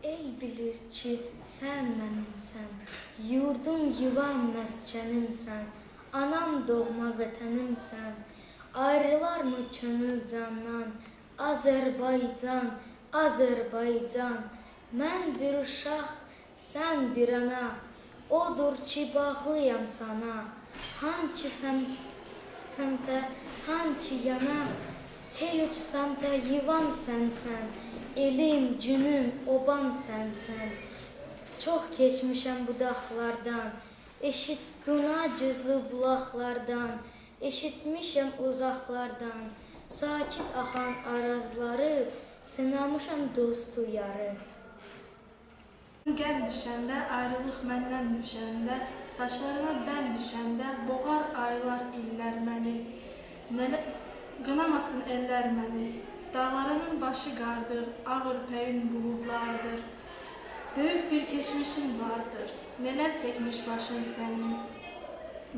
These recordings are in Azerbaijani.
El bilir ki, sən mənimsən, yurdum, yuvam, məskənimsən, anam, doğma vətənimsən. Ayrılarmı könül candan, Azərbaycan, Azərbaycan. Mən bir uşaq, sən bir ana, odur ki, bağlıyam sana. Hançı səmtə, hançı yana, hey uçsamda yuvam sənsən. Elim, günüm, obam sənsən. Çox keçmişəm bu dağlardan, eşitduna gözlü bulaqlardan, eşitmişəm uzaqlardan, sakit axan arazları, sınamışam dostu yarı. Gən düşəndə, ayrılıq məndən düşəndə, saçlarıma dən düşəndə, boğar aylar illər məni, qınamasın ellər məni. Dağlarının başı qardır, ağ ürpəyin buludlardır. Böyük bir keçmişin vardır, nələr çəkmiş başın sənin.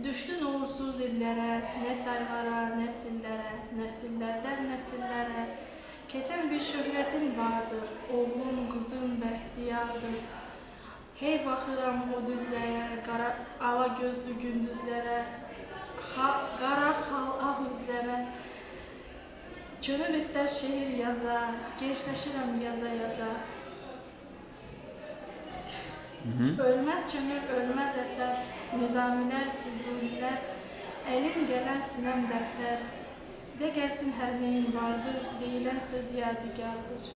Düşdün uğursuz illərə, nə saylara, nəsillərə, nəsillərdən nəsillərə. Keçən bir şöhrətin vardır, oğlun, qızın bəxtiyardır. Hey baxıram o düzlərə, ala gözlü gündüzlərə, qara xal ağ üzlərə. Könül istər şehir yaza, gençləşirəm yaza. Ölməz könül, ölməz əsər, nizamilər, füzulilər, əlim qələm, sinəm dəftər. De gəlsin hər neyin vardır, deyilən söz yadigardır.